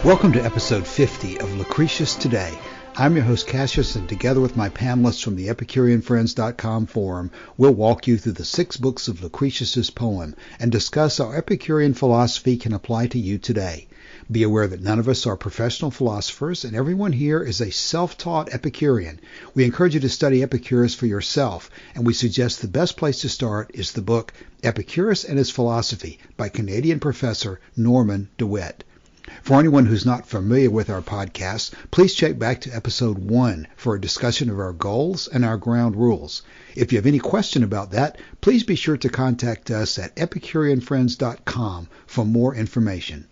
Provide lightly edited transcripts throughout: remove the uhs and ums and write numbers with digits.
Welcome to episode 50 of Lucretius Today. I'm your host Cassius, and together with my panelists from the EpicureanFriends.com forum, we'll walk you through the 6 books of Lucretius's poem and discuss how Epicurean philosophy can apply to you today. Be aware that none of us are professional philosophers, and everyone here is a self-taught Epicurean. We encourage you to study Epicurus for yourself, and we suggest the best place to start is the book Epicurus and His Philosophy by Canadian professor Norman DeWitt. For anyone who's not familiar with our podcast, please check back to episode 1 for a discussion of our goals and our ground rules. If you have any question about that, please be sure to contact us at EpicureanFriends.com for more information.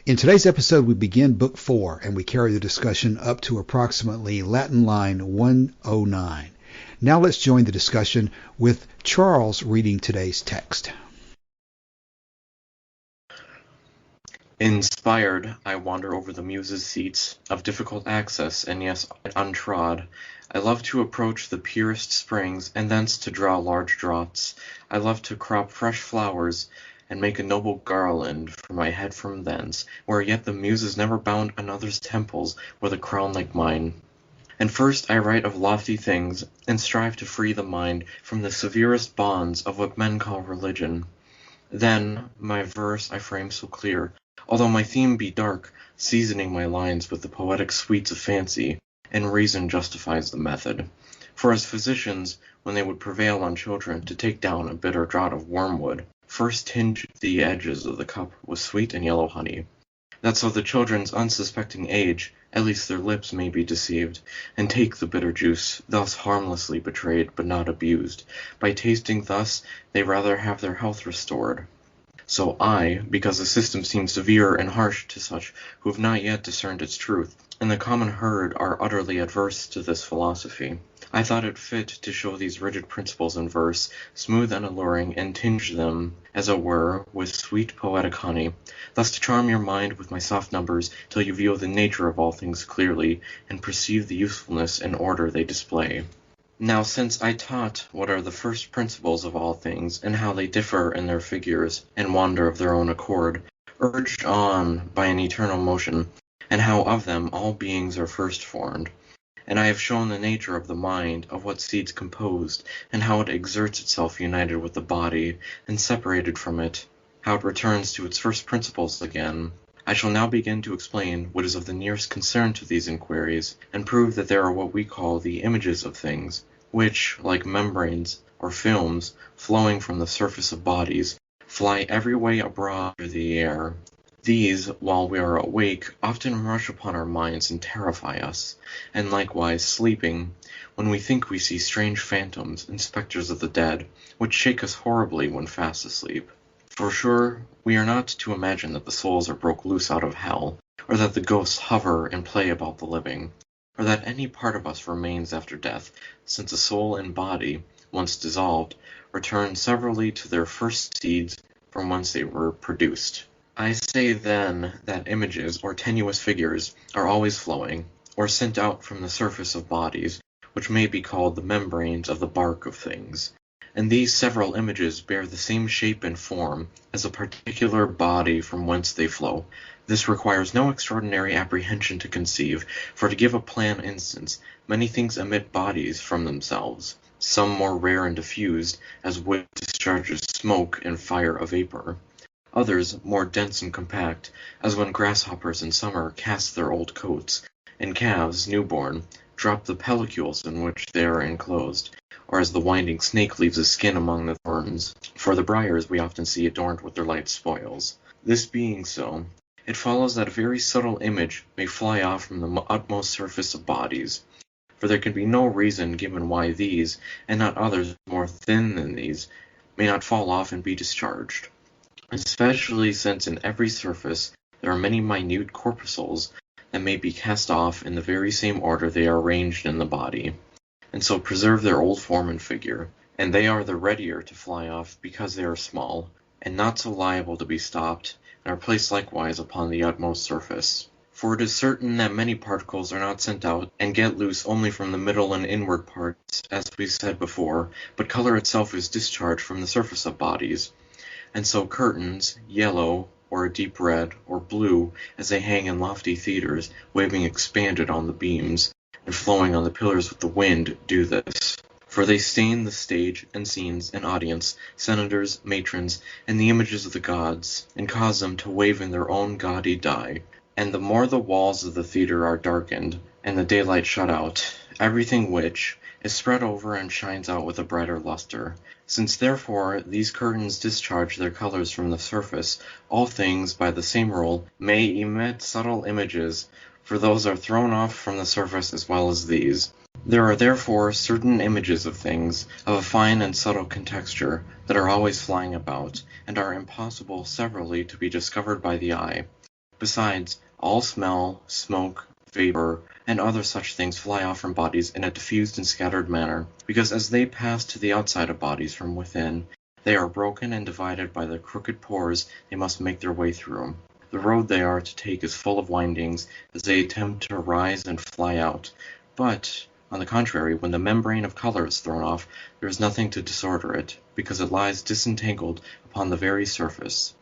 In today's episode, we begin Book 4, and we carry the discussion up to approximately Latin line 109. Now let's join the discussion with Charles reading today's text. Inspired, I wander over the Muses' seats, of difficult access, and yes, untrod. I love to approach the purest springs, and thence to draw large draughts. I love to crop fresh flowers, and make a noble garland for my head from thence, where yet the Muses never bound another's temples with a crown like mine. And first I write of lofty things, and strive to free the mind from the severest bonds of what men call religion. Then my verse I frame so clear, although my theme be dark, seasoning my lines with the poetic sweets of fancy, and reason justifies the method. For as physicians, when they would prevail on children to take down a bitter draught of wormwood, first tinge the edges of the cup with sweet and yellow honey, that so the children's unsuspecting age, at least their lips may be deceived, and take the bitter juice, thus harmlessly betrayed but not abused. By tasting thus, they rather have their health restored. So I, because the system seems severe and harsh to such who have not yet discerned its truth, and the common herd are utterly adverse to this philosophy, I thought it fit to show these rigid principles in verse, smooth and alluring, and tinge them, as it were, with sweet poetic honey, thus to charm your mind with my soft numbers till you view the nature of all things clearly, and perceive the usefulness and order they display. Now since I taught what are the first principles of all things, and how they differ in their figures, and wander of their own accord, urged on by an eternal motion, and how of them all beings are first formed, and I have shown the nature of the mind, of what seeds composed, and how it exerts itself united with the body, and separated from it, how it returns to its first principles again, I shall now begin to explain what is of the nearest concern to these inquiries, and prove that there are what we call the images of things, which, like membranes or films flowing from the surface of bodies, fly every way abroad through the air. These, while we are awake, often rush upon our minds and terrify us, and likewise, sleeping, when we think we see strange phantoms and spectres of the dead, which shake us horribly when fast asleep. For sure, we are not to imagine that the souls are broke loose out of hell, or that the ghosts hover and play about the living, or that any part of us remains after death, since the soul and body, once dissolved, return severally to their first seeds from whence they were produced. I say then that images or tenuous figures are always flowing, or sent out from the surface of bodies, which may be called the membranes of the bark of things. And these several images bear the same shape and form as a particular body from whence they flow. This requires no extraordinary apprehension to conceive, for to give a plain instance, many things emit bodies from themselves, some more rare and diffused, as wood discharges smoke and fire a vapor, others more dense and compact, as when grasshoppers in summer cast their old coats, and calves, newborn, drop the pellicules in which they are enclosed, or as the winding snake leaves his skin among the thorns, for the briars we often see adorned with their light spoils. This being so, it follows that a very subtle image may fly off from the utmost surface of bodies, for there can be no reason given why these, and not others more thin than these, may not fall off and be discharged, especially since in every surface there are many minute corpuscles that may be cast off in the very same order they are arranged in the body, and so preserve their old form and figure, and they are the readier to fly off because they are small, and not so liable to be stopped, and are placed likewise upon the utmost surface. For it is certain that many particles are not sent out and get loose only from the middle and inward parts, as we said before, but color itself is discharged from the surface of bodies, and so curtains, yellow, or a deep red, or blue, as they hang in lofty theatres, waving expanded on the beams, and flowing on the pillars with the wind, do this. For they stain the stage, and scenes, and audience, senators, matrons, and the images of the gods, and cause them to wave in their own gaudy dye. And the more the walls of the theatre are darkened, and the daylight shut out, everything which is spread over and shines out with a brighter lustre. Since therefore these curtains discharge their colours from the surface, all things, by the same rule, may emit subtle images, for those are thrown off from the surface as well as these. There are therefore certain images of things, of a fine and subtle contexture, that are always flying about, and are impossible severally to be discovered by the eye. Besides, all smell, smoke, vapour, and other such things fly off from bodies in a diffused and scattered manner, because as they pass to the outside of bodies from within, they are broken and divided by the crooked pores they must make their way through. The road they are to take is full of windings, as they attempt to rise and fly out. But, on the contrary, when the membrane of colour is thrown off, there is nothing to disorder it, because it lies disentangled upon the very surface.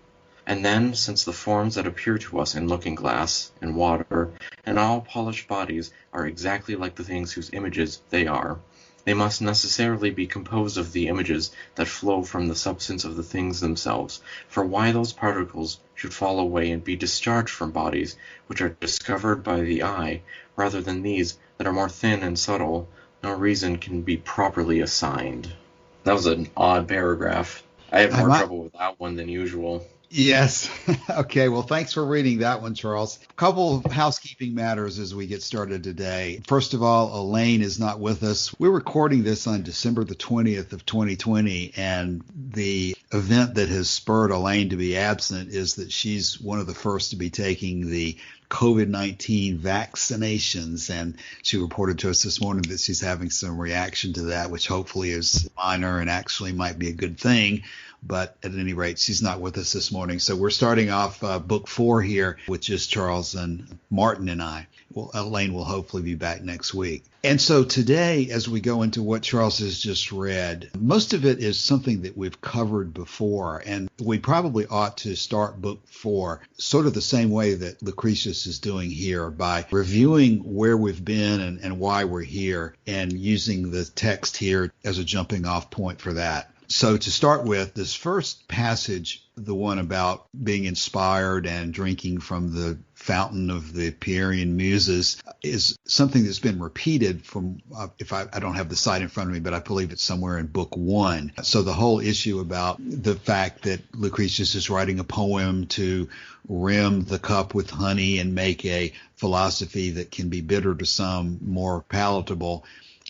And then, since the forms that appear to us in looking-glass, in water, and all polished bodies are exactly like the things whose images they are, they must necessarily be composed of the images that flow from the substance of the things themselves. For why those particles should fall away and be discharged from bodies which are discovered by the eye, rather than these that are more thin and subtle, no reason can be properly assigned. That was an odd paragraph. I had more trouble with that one than usual. Yes. Okay. Well, thanks for reading that one, Charles. A couple of housekeeping matters as we get started today. First of all, Elaine is not with us. We're recording this on December the 20th of 2020, and the event that has spurred Elaine to be absent is that she's one of the first to be taking the COVID-19 vaccinations, and she reported to us this morning that she's having some reaction to that, which hopefully is minor and actually might be a good thing. But at any rate, she's not with us this morning. So we're starting off book 4 here with just Charles and Martin and I. Well, Elaine will hopefully be back next week. And so today, as we go into what Charles has just read, most of it is something that we've covered before. And we probably ought to start book 4 sort of the same way that Lucretius is doing here, by reviewing where we've been and why we're here, and using the text here as a jumping off point for that. So to start with, this first passage, the one about being inspired and drinking from the fountain of the Epicurean Muses, is something that's been repeated from, I don't have the site in front of me, but I believe it's somewhere in book 1. So the whole issue about the fact that Lucretius is writing a poem to rim the cup with honey and make a philosophy that can be bitter to some, more palatable,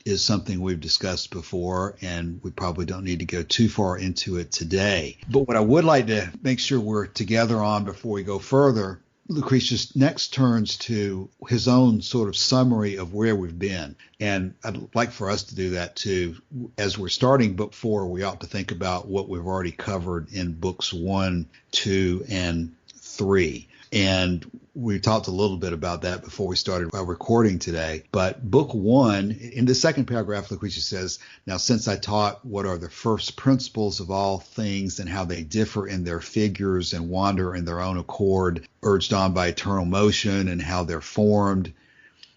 is something we've discussed before, and we probably don't need to go too far into it today. But what I would like to make sure we're together on before we go further, Lucretius next turns to his own sort of summary of where we've been. And I'd like for us to do that too. As we're starting book 4, we ought to think about what we've already covered in books 1, 2, and 3. And we talked a little bit about that before we started recording today. But book 1, in the second paragraph, Lucretius says, "Now, since I taught what are the first principles of all things and how they differ in their figures and wander in their own accord, urged on by eternal motion, and how they're formed,"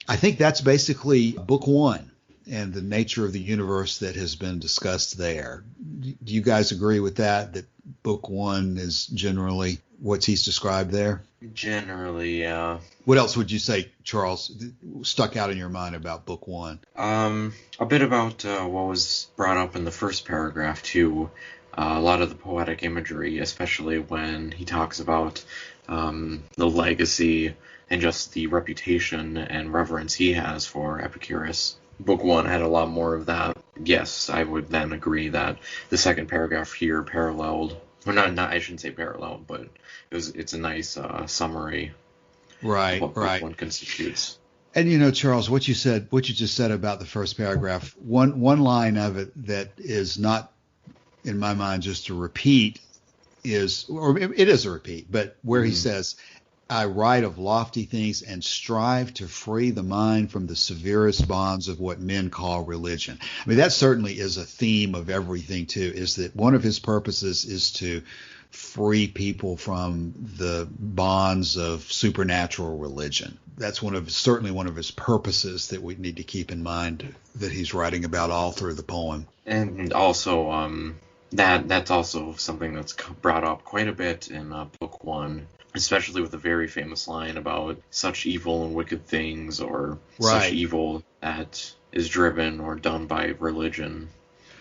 I think that's basically book 1 and the nature of the universe that has been discussed there. Do you guys agree with that, that book 1 is generally what he's described there? Generally, yeah. What else would you say, Charles, stuck out in your mind about book 1? A bit about what was brought up in the first paragraph, too. A lot of the poetic imagery, especially when he talks about the legacy and just the reputation and reverence he has for Epicurus. Book 1 had a lot more of that. Yes, I would then agree that the second paragraph here paralleled, or not I shouldn't say paralleled, but it's a nice summary right, of what right. book 1 constitutes. And Charles, what you just said about the first paragraph, one line of it that is not, in my mind, just a repeat is, or it is a repeat, but where he says, "I write of lofty things and strive to free the mind from the severest bonds of what men call religion." I mean, that certainly is a theme of everything, too, is that one of his purposes is to free people from the bonds of supernatural religion. That's certainly one of his purposes that we need to keep in mind that he's writing about all through the poem. And also, that's also something that's brought up quite a bit in Book 1, especially with the very famous line about such evil and wicked things, or such evil that is driven or done by religion.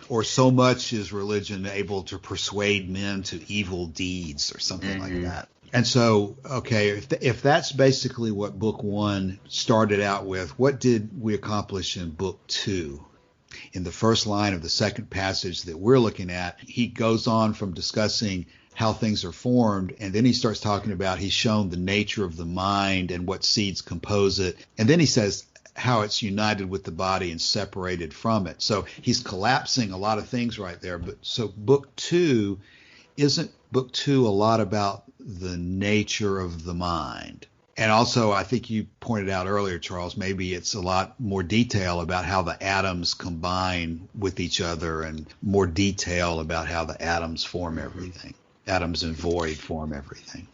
Or so much is religion able to persuade men to evil deeds, or something like that. And so, okay, if that's basically what Book 1 started out with, what did we accomplish in Book 2? In the first line of the second passage that we're looking at, he goes on from discussing how things are formed, and then he starts talking about he's shown the nature of the mind and what seeds compose it. And then he says how it's united with the body and separated from it. So he's collapsing a lot of things right there. But so Book 2, isn't Book 2 a lot about the nature of the mind? And also, I think you pointed out earlier, Charles, maybe it's a lot more detail about how the atoms combine with each other, and more detail about how the atoms form everything. Atoms and void form everything.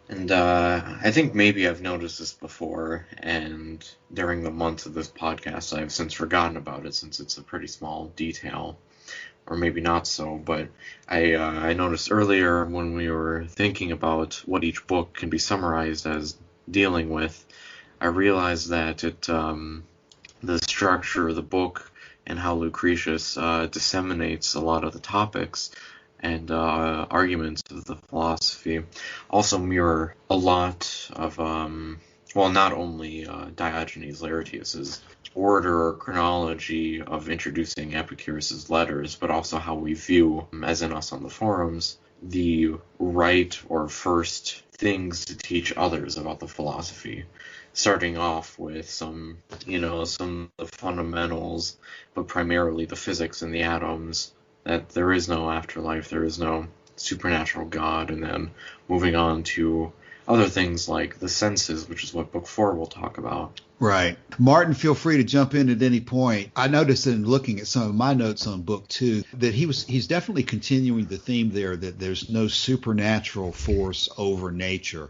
And I think maybe I've noticed this before, and during the months of this podcast, I've since forgotten about it, since it's a pretty small detail. Or maybe not so, but I noticed earlier when we were thinking about what each book can be summarized as dealing with, I realized that the structure of the book and how Lucretius disseminates a lot of the topics and arguments of the philosophy also mirror a lot of, not only Diogenes Laertius's order or chronology of introducing Epicurus's letters, but also how we view, as in us on the forums, the right or first things to teach others about the philosophy, starting off with some of the fundamentals, but primarily the physics and the atoms, that there is no afterlife, there is no supernatural God, and then moving on to other things like the senses, which is what Book 4 will talk about. Right. Martin, feel free to jump in at any point. I noticed in looking at some of my notes on Book 2 that he's definitely continuing the theme there, that there's no supernatural force over nature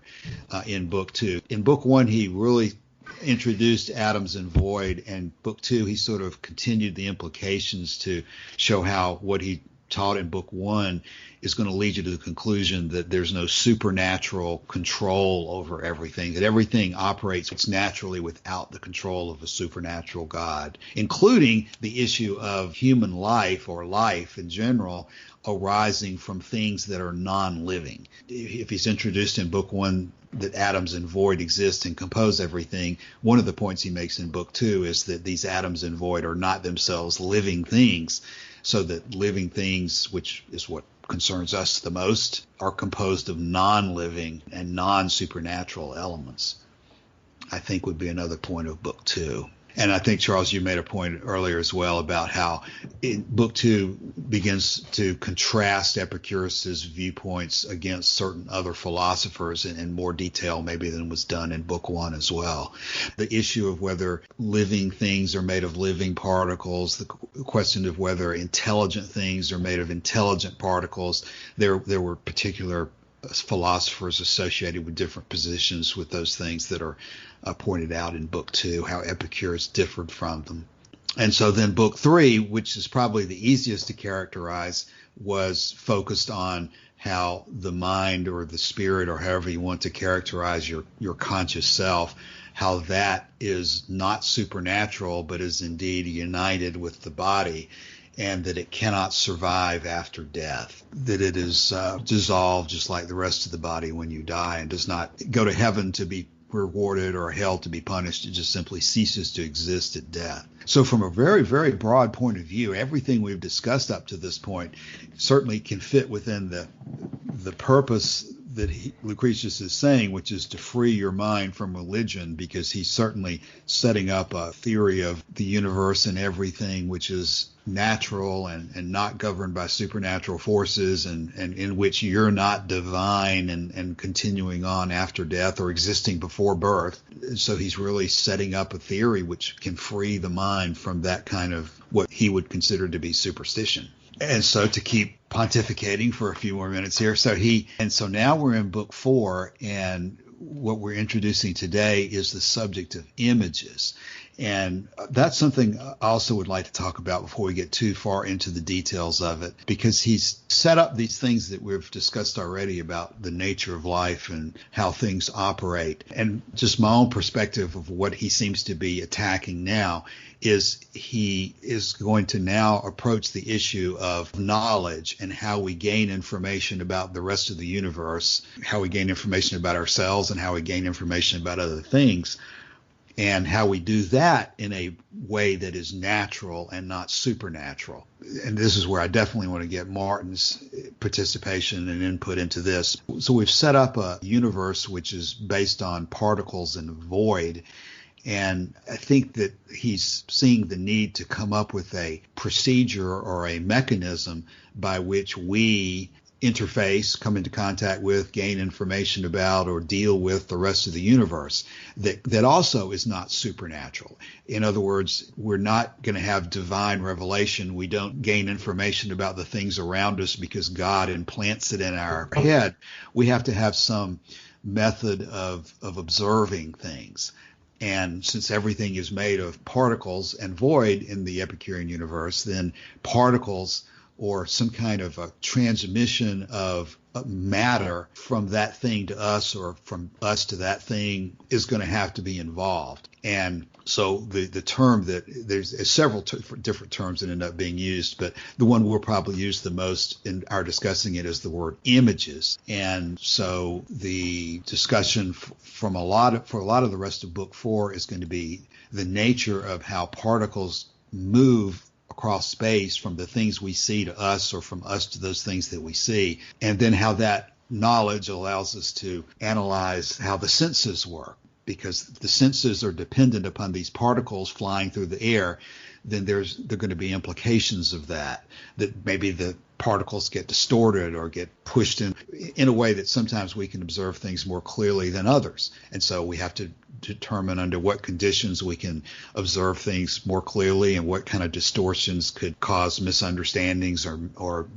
in Book 2. In Book 1, he really introduced atoms and void, and Book 2, he sort of continued the implications to show how what he taught in Book 1 is going to lead you to the conclusion that there's no supernatural control over everything, that everything operates naturally without the control of a supernatural God, including the issue of human life, or life in general, arising from things that are non-living. If he's introduced in Book 1 that atoms and void exist and compose everything, one of the points he makes in Book 2 is that these atoms and void are not themselves living things, so that living things, which is what concerns us the most, are composed of non-living and non-supernatural elements, I think would be another point of Book 2. And I think, Charles, you made a point earlier as well about how Book 2 begins to contrast Epicurus's viewpoints against certain other philosophers in more detail maybe than was done in Book 1 as well. The issue of whether living things are made of living particles, the question of whether intelligent things are made of intelligent particles. There were particular philosophers associated with different positions with those things that are pointed out in Book 2, how Epicurus differed from them. And so then Book 3, which is probably the easiest to characterize, was focused on how the mind or the spirit, or however you want to characterize your conscious self, how that is not supernatural but is indeed united with the body, and that it cannot survive after death, that it is dissolved just like the rest of the body when you die, and does not go to heaven to be rewarded or hell to be punished. It just simply ceases to exist at death. So from a very, very broad point of view, everything we've discussed up to this point certainly can fit within the purpose that Lucretius is saying, which is to free your mind from religion, because he's certainly setting up a theory of the universe and everything which is natural and not governed by supernatural forces, and in which you're not divine and continuing on after death or existing before birth. So he's really setting up a theory which can free the mind from that kind of what he would consider to be superstition. And so to keep pontificating for a few more minutes here. So now we're in book 4, and what we're introducing today is the subject of images. And that's something I also would like to talk about before we get too far into the details of it, because he's set up these things that we've discussed already about the nature of life and how things operate. And just my own perspective of what he seems to be attacking now is he is going to now approach the issue of knowledge and how we gain information about the rest of the universe, how we gain information about ourselves and how we gain information about other things, and how we do that in a way that is natural and not supernatural. And this is where I definitely want to get Martin's participation and input into this. So we've set up a universe which is based on particles and void. And I think that he's seeing the need to come up with a procedure or a mechanism by which we interface, come into contact with, gain information about, or deal with the rest of the universe that also is not supernatural. In other words, we're not going to have divine revelation. We don't gain information about the things around us because God implants it in our head. We have to have some method of observing things. And since everything is made of particles and void in the Epicurean universe, then particles or some kind of a transmission of matter from that thing to us or from us to that thing is going to have to be involved. And so the term that there's several different terms that end up being used, but the one we'll probably use the most in our discussing it is the word images. And so the discussion for a lot of the rest of book 4 is going to be the nature of how particles move across space from the things we see to us or from us to those things that we see, and then how that knowledge allows us to analyze how the senses work. Because the senses are dependent upon these particles flying through the air, then there are going to be implications of that maybe the particles get distorted or get pushed in a way that sometimes we can observe things more clearly than others. And so we have to determine under what conditions we can observe things more clearly and what kind of distortions could cause misunderstandings or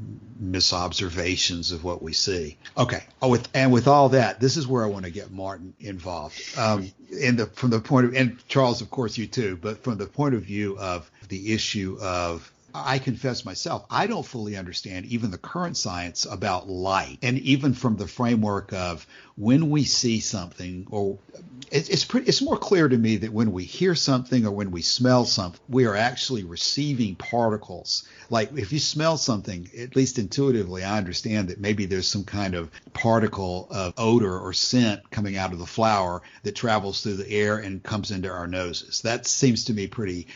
misobservations of what we see. Okay. With all that, this is where I want to get Martin involved. From the point of, and Charles, of course, you too, but from the point of view of the issue of, I confess myself, I don't fully understand even the current science about light. And even from the framework of when we see something, or it's more clear to me that when we hear something or when we smell something, we are actually receiving particles. Like if you smell something, at least intuitively, I understand that maybe there's some kind of particle of odor or scent coming out of the flower that travels through the air and comes into our noses. That seems to me pretty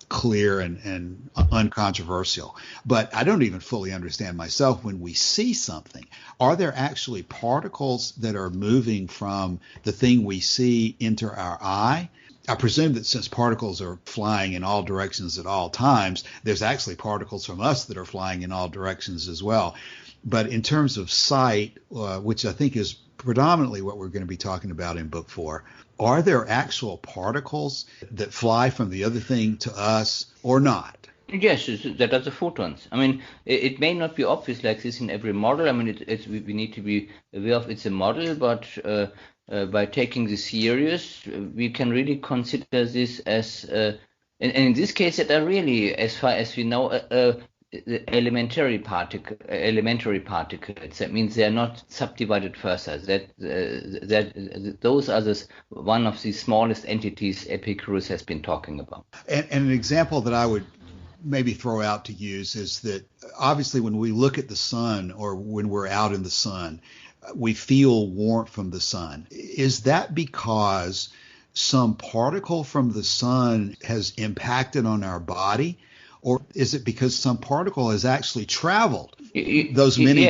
clear and uncontroversial. But I don't even fully understand myself when we see something. Are there actually particles that are moving from the thing we see into our eye? I presume that since particles are flying in all directions at all times, there's actually particles from us that are flying in all directions as well. But in terms of sight, which I think is predominantly what we're going to be talking about in book 4, are there actual particles that fly from the other thing to us or not? Yes, that are the photons. I mean, it may not be obvious like this in every model. I mean, we need to be aware of it's a model, but by taking this serious, we can really consider this as, and in this case, that are really, as far as we know, elementary particles. That means they are not subdivided further. That those are one of the smallest entities Epicurus has been talking about. And an example that I would maybe throw out to use is that obviously when we look at the sun or when we're out in the sun, we feel warmth from the sun. Is that because some particle from the sun has impacted on our body? Or is it because some particle has actually traveled those many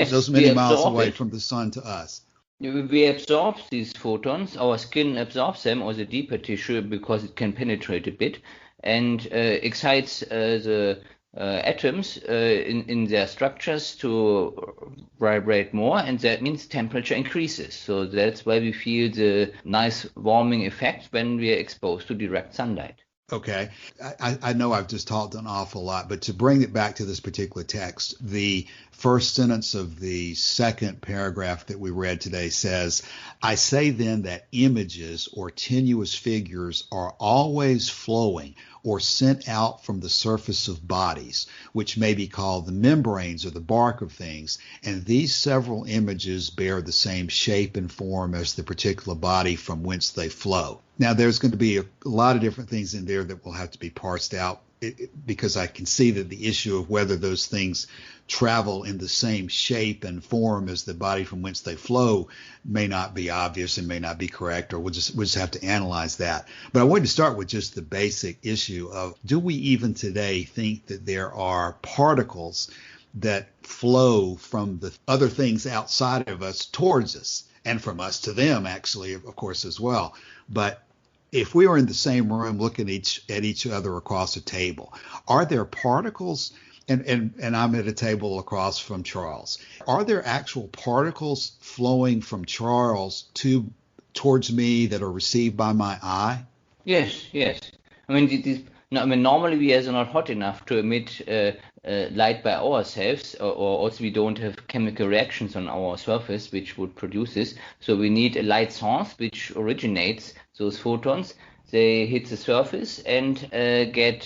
miles away from the sun to us? We absorb these photons. Our skin absorbs them, or the deeper tissue, because it can penetrate a bit, and excites the atoms in their structures to vibrate more, and that means temperature increases. So that's why we feel the nice warming effect when we are exposed to direct sunlight. Okay. I know I've just talked an awful lot, but to bring it back to this particular text, the first sentence of the second paragraph that we read today says, I say then that images or tenuous figures are always flowing or sent out from the surface of bodies, which may be called the membranes or the bark of things, and these several images bear the same shape and form as the particular body from whence they flow. Now, there's going to be a lot of different things in there that will have to be parsed out because I can see that the issue of whether those things travel in the same shape and form as the body from whence they flow may not be obvious and may not be correct, or we'll just have to analyze that. But I wanted to start with just the basic issue of, do we even today think that there are particles that flow from the other things outside of us towards us, and from us to them, actually, of course, as well. But if we were in the same room looking at each other across a table, are there particles, and I'm at a table across from Charles, are there actual particles flowing from Charles towards me that are received by my eye? Yes. I mean, normally we are not hot enough to emit light by ourselves, or also we don't have chemical reactions on our surface which would produce this. So we need a light source which originates those photons. They hit the surface and get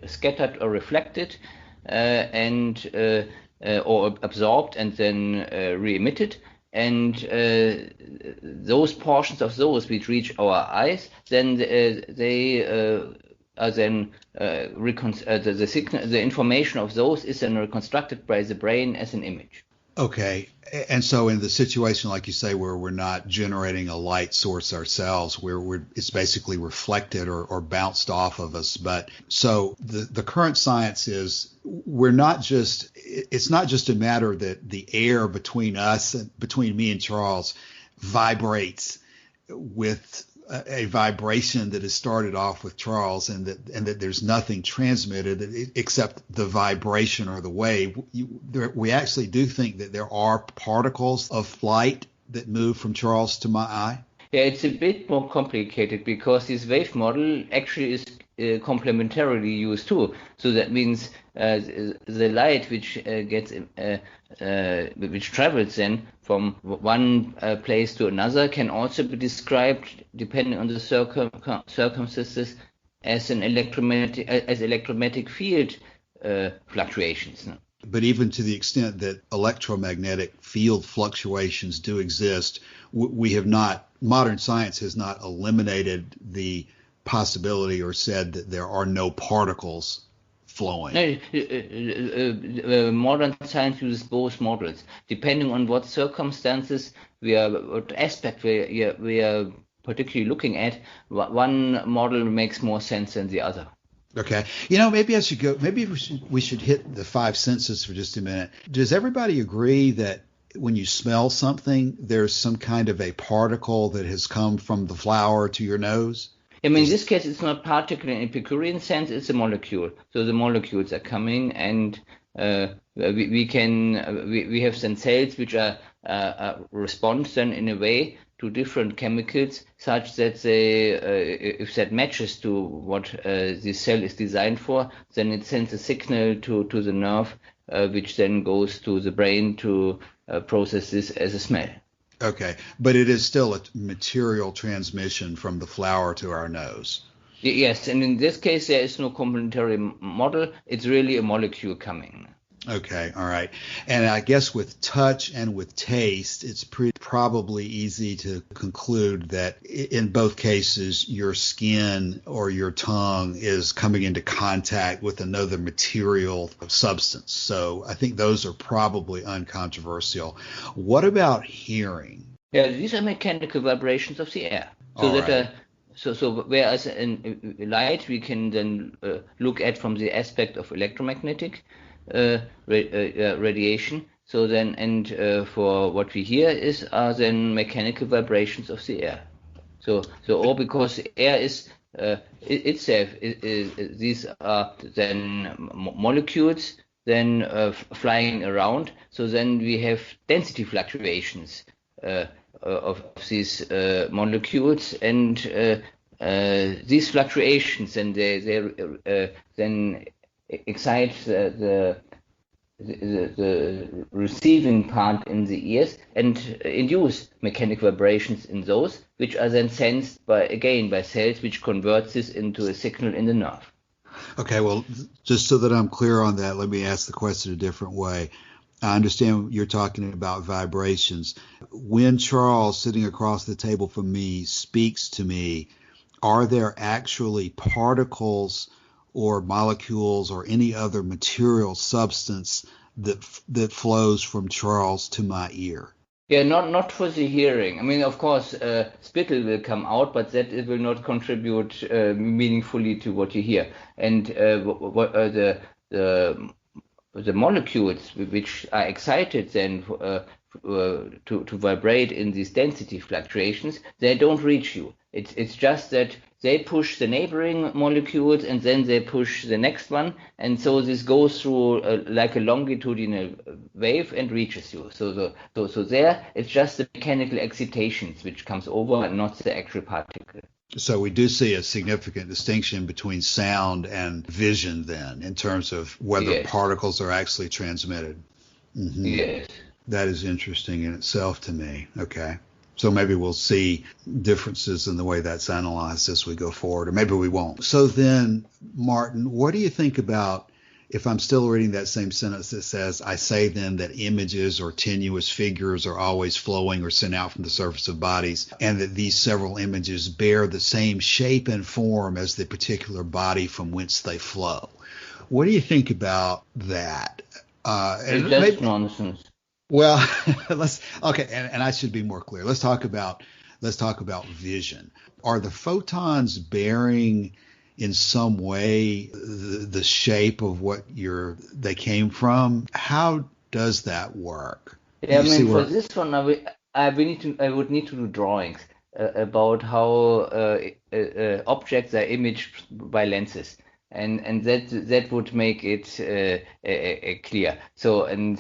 scattered or reflected or absorbed and then re-emitted. And those portions of those which reach our eyes, then they are then the signal, the information of those is then reconstructed by the brain as an image. Okay. And so in the situation, like you say, where we're not generating a light source ourselves, where it's basically reflected or bounced off of us. But so the current science is it's not just a matter that the air between us and between me and Charles vibrates with a vibration that has started off with Charles, and that there's nothing transmitted except the vibration or the wave. We actually do think that there are particles of light that move from Charles to my eye. Yeah, it's a bit more complicated because this wave model actually is complementarily used too. So that means the light which travels then from one place to another can also be described, depending on the circumstances, as electromagnetic field fluctuations. But even to the extent that electromagnetic field fluctuations do exist, modern science has not eliminated the possibility or said that there are no particles flowing. No, modern science uses both models, depending on what circumstances what aspect we are particularly looking at. One model makes more sense than the other. Okay. Maybe we should hit the five senses for just a minute. Does everybody agree that when you smell something, there's some kind of a particle that has come from the flower to your nose? I mean, in this case, it's not particle in Epicurean sense, it's a molecule. So the molecules are coming, and we have then cells which are respond then in a way to different chemicals, such that they, if that matches to what this cell is designed for, then it sends a signal to the nerve, which then goes to the brain to process this as a smell. Okay, but it is still a material transmission from the flower to our nose. Yes, and in this case, there is no complementary model. It's really a molecule coming. Okay, all right. And I guess with touch and with taste, it's probably easy to conclude that in both cases, your skin or your tongue is coming into contact with another material substance. So I think those are probably uncontroversial. What about hearing? Yeah, these are mechanical vibrations of the air. So whereas in light we can then look at from the aspect of electromagnetic radiation. So then, for what we hear are then mechanical vibrations of the air. So all because air is itself, these are then molecules then flying around. So then we have density fluctuations of these molecules, and these fluctuations, and they then excite the receiving part in the ears and induce mechanical vibrations in those, which are then sensed by cells, which converts this into a signal in the nerve. Okay, well, just so that I'm clear on that, let me ask the question a different way. I understand you're talking about vibrations. When Charles, sitting across the table from me, speaks to me, are there actually particles or molecules or any other material substance that flows from Charles to my ear? Yeah, not for the hearing. I mean, of course, spittle will come out, but that it will not contribute meaningfully to what you hear. And the molecules which are excited then to vibrate in these density fluctuations, they don't reach you. It's just that they push the neighboring molecules and then they push the next one, and so this goes through like a longitudinal wave and reaches you. So there it's just the mechanical excitations which comes over and not the actual particle. So we do see a significant distinction between sound and vision then, in terms of whether particles are actually transmitted. Mm-hmm. Yes. That is interesting in itself to me. Okay. So maybe we'll see differences in the way that's analyzed as we go forward, or maybe we won't. So then, Martin, what do you think about, if I'm still reading that same sentence that says, I say then that images or tenuous figures are always flowing or sent out from the surface of bodies, and that these several images bear the same shape and form as the particular body from whence they flow? What do you think about that? That's nonsense. Well, and I should be more clear. Let's talk about vision. Are the photons bearing in some way the shape of what they came from? How does that work? Yeah, I mean, for this one, I would need to do drawings about how objects are imaged by lenses. And that would make it clear. So in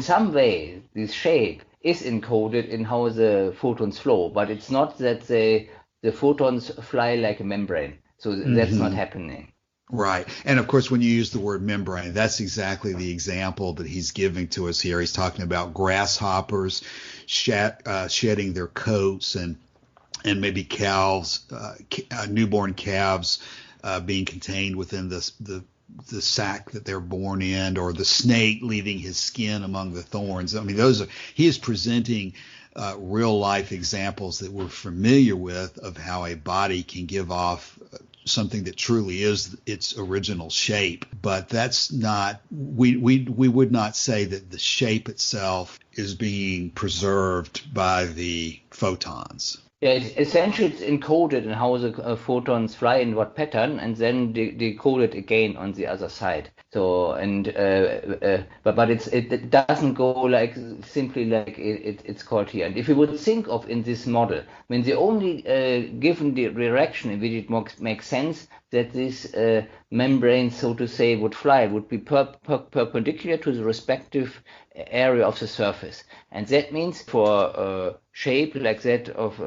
some way, this shape is encoded in how the photons flow, but it's not that the photons fly like a membrane. So that's not happening. Right. And of course, when you use the word membrane, that's exactly the example that he's giving to us here. He's talking about grasshoppers shedding their coats, and maybe calves, newborn calves, being contained within the sack that they're born in, or the snake leaving his skin among the thorns. I mean, he is presenting real life examples that we're familiar with of how a body can give off something that truly is its original shape. But that's not, we would not say that the shape itself is being preserved by the photons. Yeah, essentially it's encoded in how the photons fly in what pattern, and then decoded again on the other side. So but it doesn't go like simply like it's called here. And if you would think of in this model, I mean, the only given the direction in which it makes sense that this membrane, so to say, would fly would be perpendicular to the respective area of the surface, and that means for a shape like that of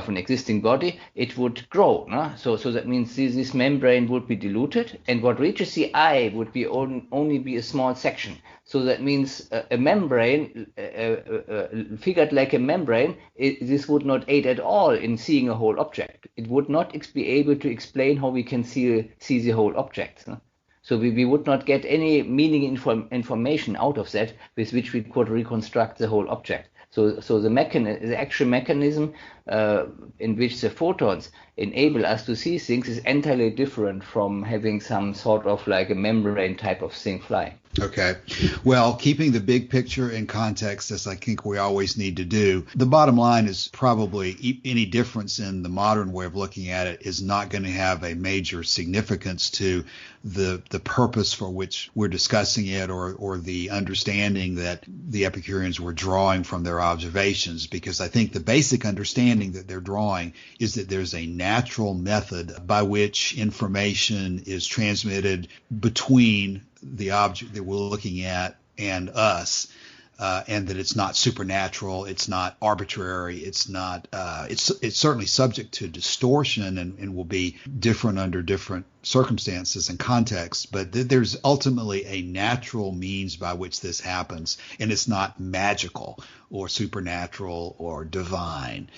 an existing body, it would grow. No? So that means this membrane would be diluted, and what reaches the eye would be only be a small section. So that means a membrane, figured like a membrane, this would not aid at all in seeing a whole object. It would not be able to explain how we can see the whole object. No? So we would not get any meaning information out of that with which we could reconstruct the whole object. So the actual mechanism in which the photons enable us to see things is entirely different from having some sort of like a membrane type of thing flying. Okay. Well, keeping the big picture in context, as I think we always need to do, the bottom line is probably any difference in the modern way of looking at it is not going to have a major significance to the purpose for which we're discussing it, or the understanding that the Epicureans were drawing from their observations, because I think the basic understanding that they're drawing is that there's a natural method by which information is transmitted between the object that we're looking at and us, and that it's not supernatural, it's not arbitrary, it's not. It's certainly subject to distortion and will be different under different circumstances and contexts. But there's ultimately a natural means by which this happens, and it's not magical or supernatural or divine.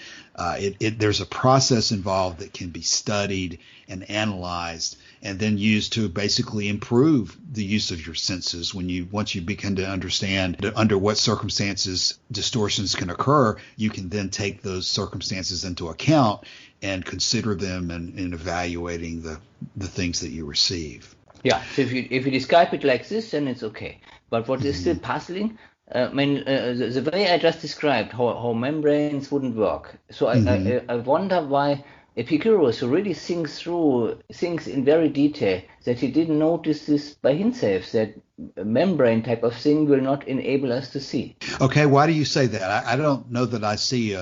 There's a process involved that can be studied and analyzed, and then used to basically improve the use of your senses. Once you begin to understand under what circumstances distortions can occur, you can then take those circumstances into account and consider them in evaluating the things that you receive. Yeah, so if you describe it like this, then it's okay. But what is still puzzling, the way I just described, how membranes wouldn't work. So I wonder why Epicurus, who really thinks in very detail, that he didn't notice this by himself, that a membrane type of thing will not enable us to see. Okay, why do you say that? I don't know that I see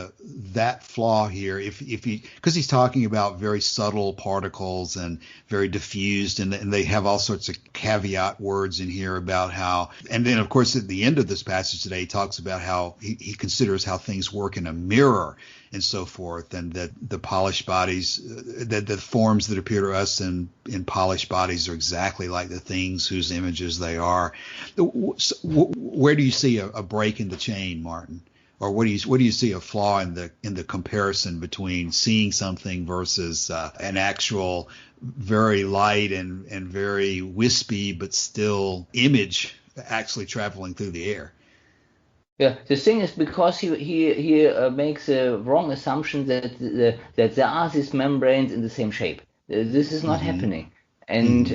that flaw here. Because he's talking about very subtle particles and very diffused, and they have all sorts of caveat words in here about how. And then, of course, at the end of this passage today, he talks about how he considers how things work in a mirror and so forth, and that the polished bodies, that the forms that appear to us in polished bodies are exactly like the things whose images they are. Where do you see a break in the chain, Martin? Or where do you see a flaw in the comparison between seeing something versus an actual very light and very wispy but still image actually traveling through the air? Yeah, the thing is, because he makes a wrong assumption that there are these membranes in the same shape. This is not happening, and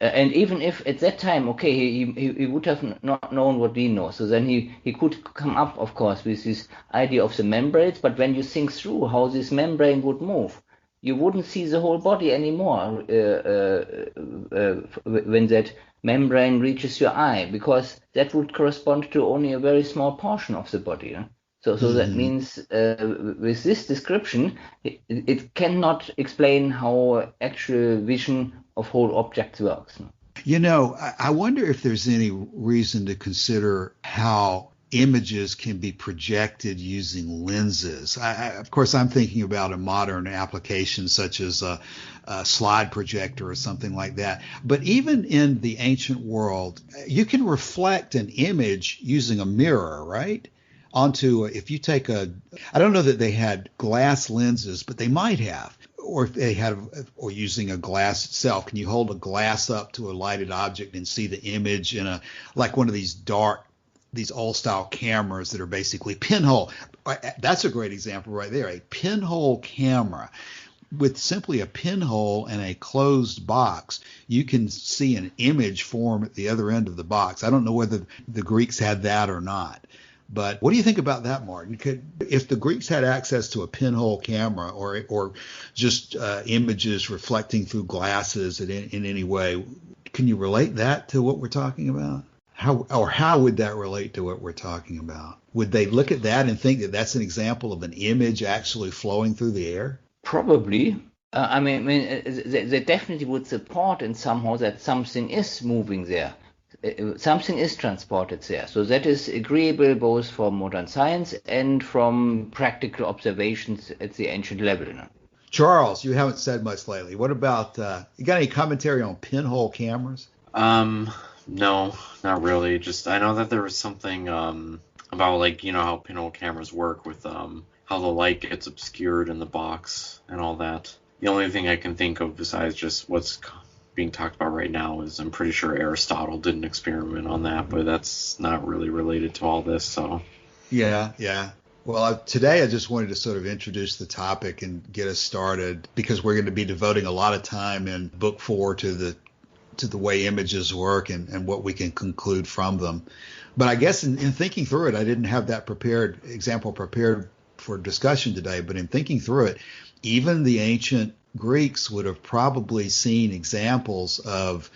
even if at that time, okay, he would have not known what we know, so then he could come up, of course, with this idea of the membranes. But when you think through how this membrane would move, you wouldn't see the whole body anymore when that membrane reaches your eye, because that would correspond to only a very small portion of the body. So that means with this description, it cannot explain how actual vision of whole objects works. You know, I wonder if there's any reason to consider how images can be projected using lenses. Of course, I'm thinking about a modern application such as a slide projector or something like that. But even in the ancient world, you can reflect an image using a mirror, right? If you take I don't know that they had glass lenses, but they might have. Or if they had, or using a glass itself, can you hold a glass up to a lighted object and see the image in like one of these old style cameras that are basically pinhole? That's a great example right there. A pinhole camera. With simply a pinhole and a closed box, you can see an image form at the other end of the box. I don't know whether the Greeks had that or not. But what do you think about that, Martin? If the Greeks had access to a pinhole camera or just images reflecting through glasses in any way, can you relate that to what we're talking about? How would that relate to what we're talking about? Would they look at that and think that that's an example of an image actually flowing through the air? Probably. I mean, they definitely would support in somehow that something is moving there. Something is transported there. So that is agreeable both from modern science and from practical observations at the ancient level. Charles, you haven't said much lately. What about, you got any commentary on pinhole cameras? No, not really. Just I know that there was something about, like, you know, how pinhole cameras work with how the light gets obscured in the box and all that. The only thing I can think of besides just what's being talked about right now is I'm pretty sure Aristotle did an experiment on that, but that's not really related to all this. So yeah. Well, today I just wanted to sort of introduce the topic and get us started, because we're going to be devoting a lot of time in book 4 to the way images work and what we can conclude from them. But I guess in thinking through it, I didn't have that example prepared for discussion today, but in thinking through it, even the ancient Greeks would have probably seen examples of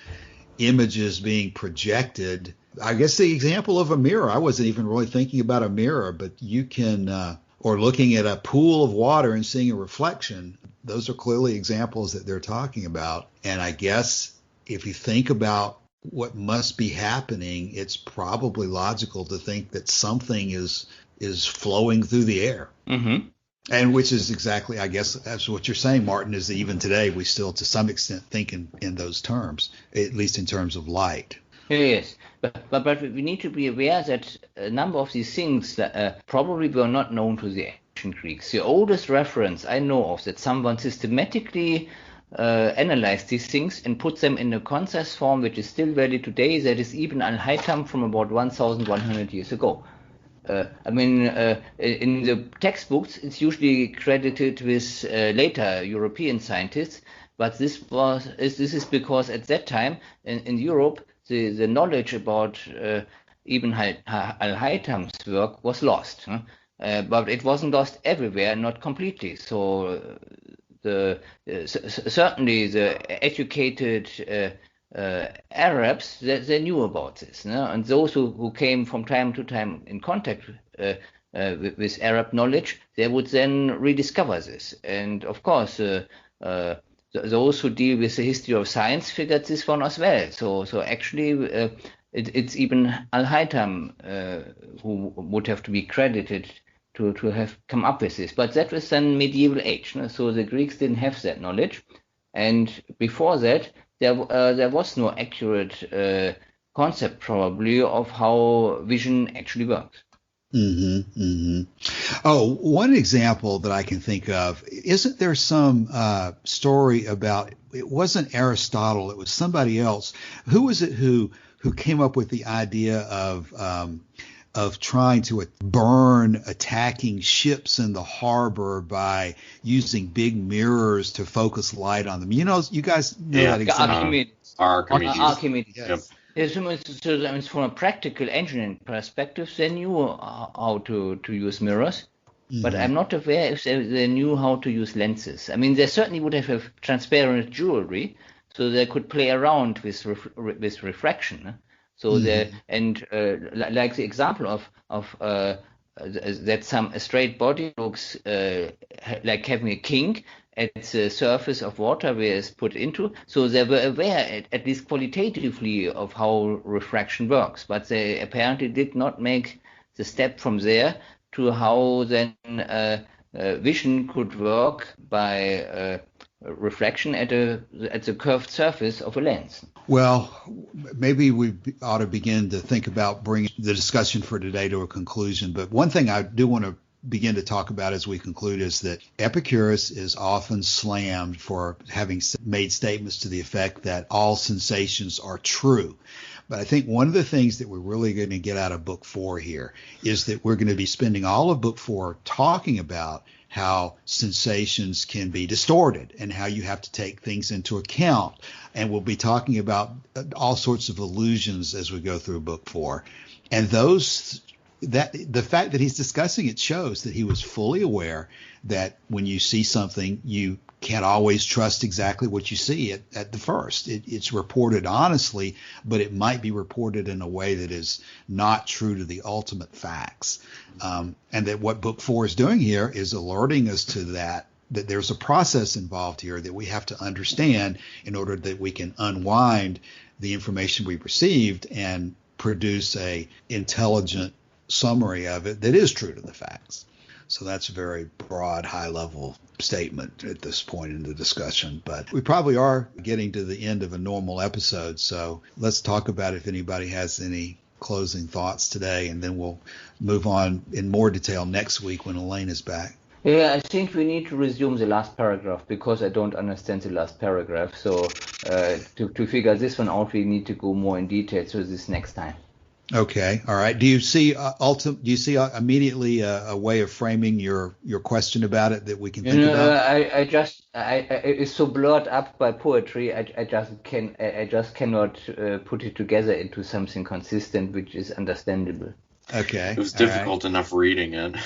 images being projected. I guess the example of a mirror, I wasn't even really thinking about a mirror, but you can, or looking at a pool of water and seeing a reflection. Those are clearly examples that they're talking about. And I guess if you think about what must be happening, it's probably logical to think that something is flowing through the air. Mm-hmm. And which is exactly, I guess, that's what you're saying, Martin, is that even today we still, to some extent, think in those terms, at least in terms of light. Yes, but we need to be aware that a number of these things that, probably were not known to the ancient Greeks. The oldest reference I know of that someone systematically analyzed these things and put them in a concise form which is still valid today, that is Ibn al-Haytham from about 1,100 years ago. In the textbooks, it's usually credited with later European scientists, but this is because at that time in Europe the knowledge about Ibn al-Haytham's work was lost, but it wasn't lost everywhere, not completely. So certainly the educated Arabs, they knew about this, and those who came from time to time in contact with Arab knowledge, they would then rediscover this. And of course, those who deal with the history of science figured this one as well. So actually, it's Ibn al-Haytham who would have to be credited to have come up with this. But that was then medieval age, so the Greeks didn't have that knowledge, and before that, there was no accurate concept probably of how vision actually works. Mm-hmm, mm-hmm. Oh, one example that I can think of, isn't there some story about, it wasn't Aristotle, it was somebody else. Who was it who came up with the idea of trying to burn attacking ships in the harbor by using big mirrors to focus light on them? You guys know that example. Archimedes. Yes. Yep. So from a practical engineering perspective, they knew how to use mirrors, but I'm not aware if they knew how to use lenses. I mean, they certainly would have transparent jewelry, so they could play around with refraction. So like the example of that a straight body looks like having a kink at the surface of water where it's put into. So they were aware, at least qualitatively, of how refraction works, but they apparently did not make the step from there to how then vision could work by refraction at the curved surface of a lens. Well, maybe we ought to begin to think about bringing the discussion for today to a conclusion. But one thing I do want to begin to talk about as we conclude is that Epicurus is often slammed for having made statements to the effect that all sensations are true. But I think one of the things that we're really going to get out of Book 4 here is that we're going to be spending all of Book 4 talking about how sensations can be distorted and how you have to take things into account. And we'll be talking about all sorts of illusions as we go through Book 4. And the fact that he's discussing it shows that he was fully aware that when you see something, you can't always trust exactly what you see at the first. It's reported honestly, but it might be reported in a way that is not true to the ultimate facts. And that what Book 4 is doing here is alerting us to that there's a process involved here that we have to understand in order that we can unwind the information we received and produce a intelligent summary of it that is true to the facts. So that's a very broad, high-level statement at this point in the discussion. But we probably are getting to the end of a normal episode, so let's talk about if anybody has any closing thoughts today, and then we'll move on in more detail next week when Elaine is back. Yeah, I think we need to resume the last paragraph because I don't understand the last paragraph. So to figure this one out, we need to go more in detail. So this next time. Okay. All right. Do you see immediately a way of framing your question about it that we can think about? It's so blurred up by poetry. I just cannot put it together into something consistent, which is understandable. Okay. It was difficult enough reading it.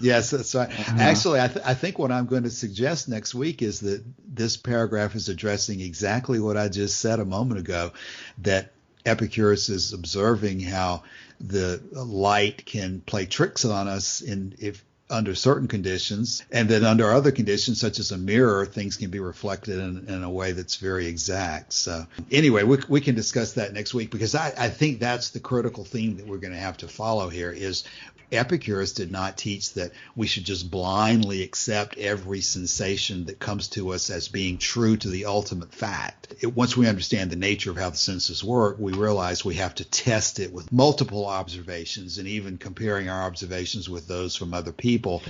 Yes, that's right. Actually, I think what I'm going to suggest next week is that this paragraph is addressing exactly what I just said a moment ago, that Epicurus is observing how the light can play tricks on us under certain conditions, and then under other conditions, such as a mirror, things can be reflected in a way that's very exact. So anyway, we can discuss that next week, because I think that's the critical theme that we're going to have to follow here is Epicurus did not teach that we should just blindly accept every sensation that comes to us as being true to the ultimate fact. Once we understand the nature of how the senses work, we realize we have to test it with multiple observations and even comparing our observations with those from other people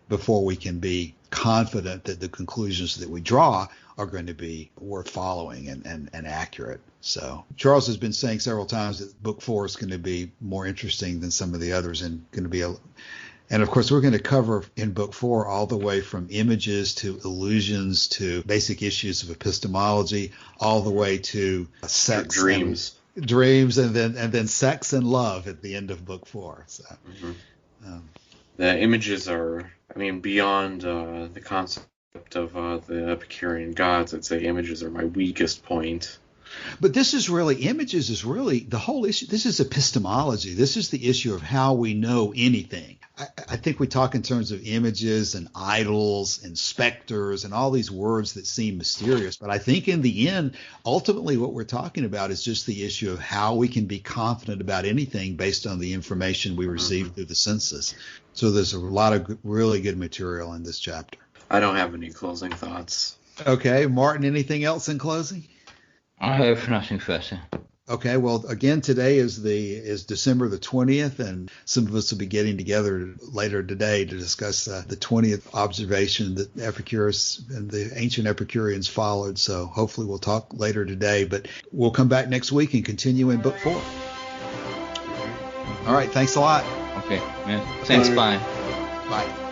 before we can be confident that the conclusions that we draw are going to be worth following and accurate. So Charles has been saying several times that book 4 is going to be more interesting than some of the others, and going to be and of course we're going to cover in book 4 all the way from images to illusions to basic issues of epistemology, all the way to sex, dreams, and then sex and love at the end of book 4. So the images are, beyond the concept of the Epicurean gods, I'd say images are my weakest point. But this is really, images is really the whole issue. This is epistemology. This is the issue of how we know anything. I think we talk in terms of images and idols and specters and all these words that seem mysterious. But I think in the end, ultimately what we're talking about is just the issue of how we can be confident about anything based on the information we receive through the senses. So there's a lot of really good material in this chapter. I don't have any closing thoughts. Okay, Martin, anything else in closing? I have nothing further. Okay, well, again, today is December the 20th, and some of us will be getting together later today to discuss the 20th observation that Epicurus and the ancient Epicureans followed. So hopefully we'll talk later today, but we'll come back next week and continue in book 4. All right, thanks a lot. Okay, yeah. Thanks, bye. Bye.